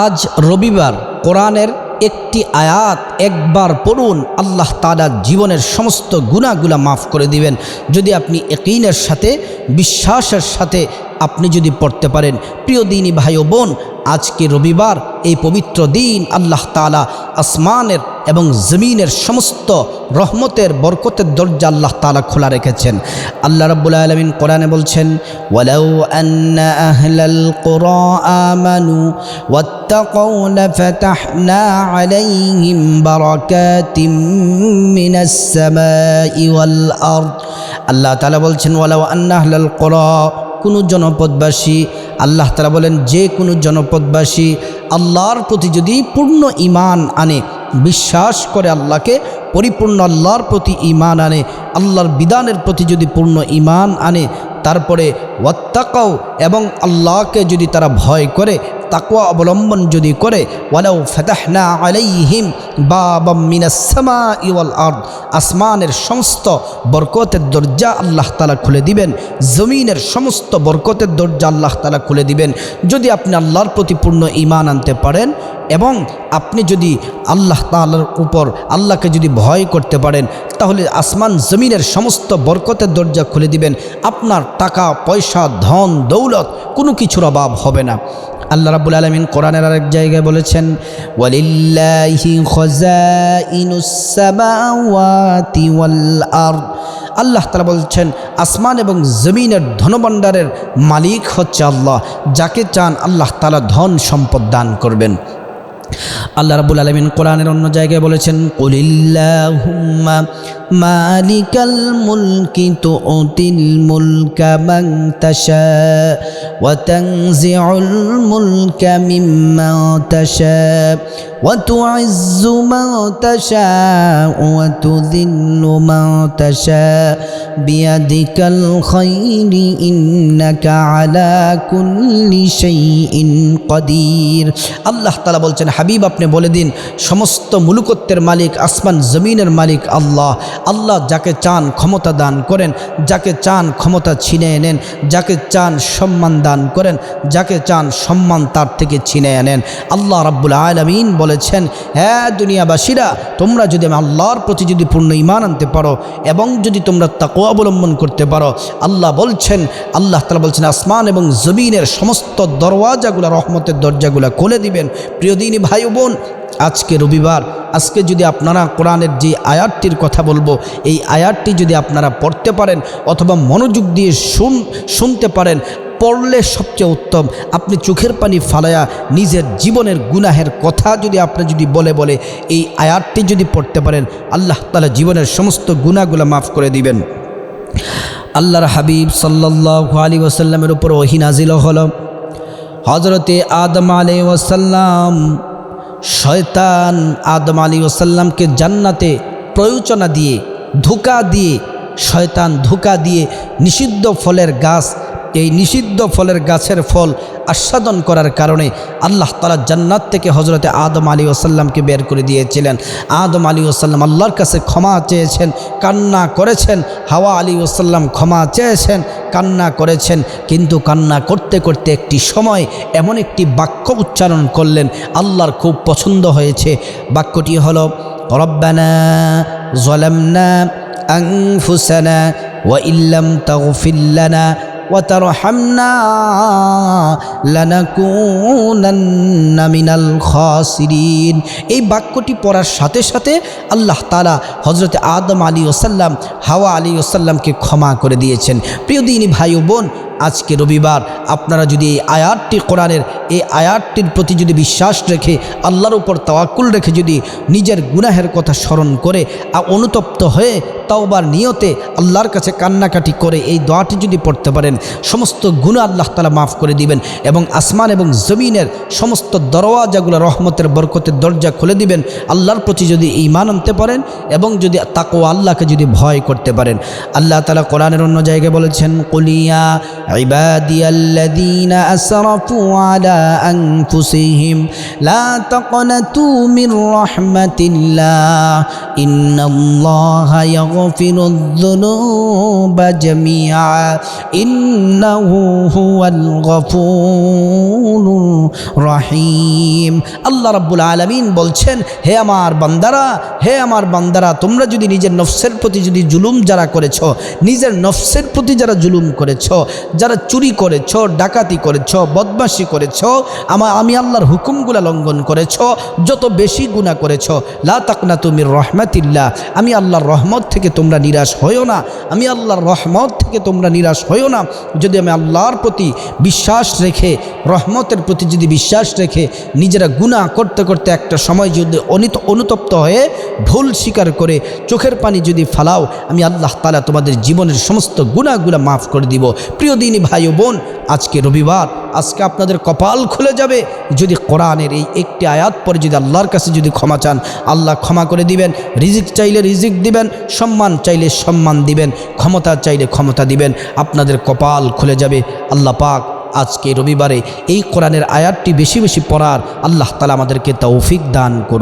আজ রবিবার কোরআনের একটি আয়াত একবার পড়ুন, আল্লাহ তাআলা জীবনের সমস্ত গুনাহগুলো মাফ করে দিবেন যদি আপনি ইয়াকিনের সাথে বিশ্বাসের সাথে আপনি যদি পড়তে পারেন। প্রিয় দিনী ভাই ও বোন, আজকে রবিবার, এই পবিত্র দিন আল্লাহ তাআলা আসমানের এবং জমিনের সমস্ত রহমতের বরকতের দরজা আল্লাহ তাআলা খোলা রেখেছেন। আল্লাহ রাব্বুল আলামিন কোরআনে বলছেন, ওয়ালাউ আন্না আহলাল কুরা আমানু ওয়াত্তাকাউ লাফাতাহনা আলাইহিম বারাকাতিম মিনাস সামাই ওয়াল আরদ। আল্লাহ তাআলা বলছেন, ওয়ালাউ আন্না আহলাল কুরা, কোনো জনপদবাসী, আল্লাহ তাআলা বলেন যে কোনো জনপদবাসী আল্লাহর প্রতি যদি পূর্ণ ঈমান আনে, বিশ্বাস করে আল্লাহকে, পরিপূর্ণ আল্লাহর প্রতি ঈমান আনে, আল্লাহর বিধানের প্রতি যদি পূর্ণ ঈমান আনে, তারপরে ওয়াত্তাকাও, এবং আল্লাহকে যদি তারা ভয় করে, তাকওয়া অবলম্বন যদি করে, ওয়ালাউ ফাতাহনা আলাইহিম বাবাম মিনাস সামাই ওয়াল আরদ, আসমানের সমস্ত বরকতের দরজা আল্লাহ তাআলা খুলে দিবেন, জমিনের সমস্ত বরকতের দরজা আল্লাহ তাআলা খুলে দিবেন যদি আপনি আল্লাহর প্রতি পূর্ণ ঈমান আনতে পারেন এবং আপনি যদি আল্লাহ তাআলার উপর আল্লাহকে যদি ভয় করতে পারেন, তাহলে আসমান জমিনের সমস্ত বরকতের দরজা খুলে দিবেন। আপনার টাকা পয়সা ধন দৌলত কোনো কিছুর অভাব হবে না। আল্লাহ রাব্বুল আলামিন কোরআনের আরেক জায়গায় বলেছেন, ওয়ালিল্লাহি খাযাইনুস সামাওয়াতি ওয়াল আরদ। আল্লাহ তাআলা বলছেন, আসমান এবং জমিনের ধনভাণ্ডারের মালিক হচ্ছে আল্লাহ, যাকে চান আল্লাহ তাআলা ধন সম্পদ দান করবেন। আল্লাহ রাব্বুল আলামিন কোরআনের অন্য জায়গায় বলেছেন, কুলিল্লাহুম্মা মালিকাল মুলকি তুতিল মুলকা মান তাশা ওয়া তানজিউল মুলকা মিম্মা তাশা ওয়া তুইজ্জু মান তাশা ওয়া তুযিল্লু মান তাশা বিয়াদিকাল খায়রি ইন্নাকা আলা কুল্লি শাইইন কাদির। আল্লাহ তাআলা বলছেন, হাবিব আপনি বলে দিন, সমস্ত মুলুকত্বের মালিক, আসমান জমিনের মালিক আল্লাহ। আল্লাহ যাকে চান ক্ষমতা দান করেন, যাকে চান ক্ষমতা ছিনিয়ে নেন, যাকে চান সম্মান দান করেন, যাকে চান সম্মান তার থেকে ছিনিয়ে নেন। আল্লাহ রাব্বুল আলামিন বলেছেন, হ্যাঁ দুনিয়াবাসীরা, তোমরা যদি আল্লাহর প্রতি যদি পূর্ণ ঈমান আনতে পারো এবং যদি তোমরা তাকওয়া অবলম্বন করতে পারো, আল্লাহ বলছেন, আল্লাহ তাআলা বলছেন আসমান এবং জমিনের সমস্ত দরওয়াজাগুলো, রহমতের দরজাগুলো খুলে দিবেন। প্রিয় দিনী ভাই বোন, আজকে রবিবার, আজকে যদি আপনারা কোরআনের যে আয়াতটির কথা বলবো, এই আয়াতটি যদি আপনারা পড়তে পারেন অথবা মনোযোগ দিয়ে শুনতে পারেন, পড়লে সবচেয়ে উত্তম। আপনি চোখের পানি ফালায়া নিজের জীবনের গুনাহের কথা যদি আপনি যদি বলে এই আয়াতটি যদি পড়তে পারেন, আল্লাহ তাআলা জীবনের সমস্ত গুনাহগুলো মাফ করে দিবেন। আল্লাহর হাবিব সাল্লাল্লাহু আলাইহি ওয়াসাল্লামের উপর ওহী নাজিল হলো। হযরতে আদম আলাইহিস সালাম, শয়তান আদম আলাইহিস সালামকে জান্নাতে প্রয়োজনা দিয়ে, ধোঁকা দিয়ে, শয়তান ধোঁকা দিয়ে নিষিদ্ধ ফলের গাছ, এই নিষিদ্ধ ফলের গাছের ফল আস্বাদন করার কারণে আল্লাহ তাআলা জান্নাত থেকে হযরতে আদম আলাইহিস সালামকে বের করে দিয়েছিলেন। আদম আলাইহিস সালাম আল্লাহর কাছে ক্ষমা চেয়েছেন, কান্না করেছেন। হাওয়া আলাইহিস সালাম ক্ষমা চেয়েছেন, কান্না করেছেন। কিন্তু কান্না করতে করতে একটি সময় এমন একটি বাক্য উচ্চারণ করলেন, আল্লাহর খুব পছন্দ হয়েছে। বাক্যটি হলো, রব্বানা যালামনা আনফুসানা ওয়া ইল্লাম তাগফির লানা ওয়াতারহামনা লানাকুনান্না মিনাল খাসিরিন। এই বাক্যটি পড়ার সাথে সাথে আল্লাহ তাআলা হযরত আদম আলাইহিস সালাম, হাওয়া আলাইহিস সালামকে ক্ষমা করে দিয়েছেন। প্রিয় দিনী ভাই ও বোন, আজকে রবিবার, আপনারা যদি এই আয়াতটি, কোরআনের এই আয়াতটির প্রতি যদি বিশ্বাস রেখে, আল্লাহর উপর তাওয়াক্কুল রেখে যদি নিজের গুনাহের কথা স্মরণ করে অনুতপ্ত হয়ে তাওবার নিয়তে আল্লাহর কাছে কান্নাকাটি করে এই দোয়াটি যদি পড়তে পারেন, সমস্ত গুনাহ আল্লাহ তাআলা মাফ করে দিবেন এবং আসমান এবং জমিনের সমস্ত দরওয়াজাগুলো, রহমতের বরকতের দরজা খুলে দিবেন। আল্লাহর প্রতি যদি ঈমান আনতে পারেন এবং যদি তাকওয়া, আল্লাহকে যদি ভয় করতে পারেন। আল্লাহ তাআলা কোরআনের অন্য জায়গায় বলেছেন, কুলিয়া ইবাদিয়াল্লাযীনা আসরাফু আলা আনফুসিহিম লা তাকনাতু মির রাহমাতিল্লাহ ইন্নাল্লাহা ইয়াগফিরুয যুনুবা জামিআ ইন্নাহু হুয়াল গফুরুর রহিম। আল্লাহ রাব্বুল আলামিন বলছেন, হে আমার বান্দারা, তোমরা যদি নিজের নফসের প্রতি যদি জুলুম যারা করেছ, নিজের নফসের প্রতি যারা জুলুম করেছ, যারা চুরি করেছ, ডাকাতি করেছ, বদমাশি করেছ, আমি আল্লাহর হুকুমগুলা লঙ্ঘন করেছ, যত বেশি গুনাহ করেছ, লা তাকনাতু মির রাহমাতিল্লাহ, আমি আল্লাহর রহমত থেকে তোমরা নিরাশ হইও না, আমি আল্লাহর রহমত থেকে তোমরা নিরাশ হইও না। যদি আমি আল্লাহর প্রতি বিশ্বাস রেখে, রহমতের প্রতি যদি বিশ্বাস রেখে নিজেরা গুনাহ করতে করতে একটা সময় যদি অনুতপ্ত হয়ে ভুল স্বীকার করে চোখের পানি যদি ফালাও, আমি আল্লাহ তাআলা তোমাদের জীবনের সমস্ত গুনাহগুলো মাফ করে দিব। প্রিয় দিনী ভাই ও বোন, আজকে রবিবার, আজকে আপনাদের কপাল খুলে যাবে যদি কোরআনের এই একটি আয়াত পরে যদি আল্লাহর কাছে যদি ক্ষমা চান, আল্লাহ ক্ষমা করে দিবেন। রিজিক চাইলে রিজিক দিবেন, সম্মান চাইলে সম্মান দিবেন, ক্ষমতা চাইলে ক্ষমতা দিবেন। আপনাদের কপাল খুলে যাবে। আল্লাহ পাক আজকে রবিবারে এই কোরআনের আয়াতটি বেশি বেশি পড়ার আল্লাহ তাআলা আমাদেরকে তৌফিক দান করুক।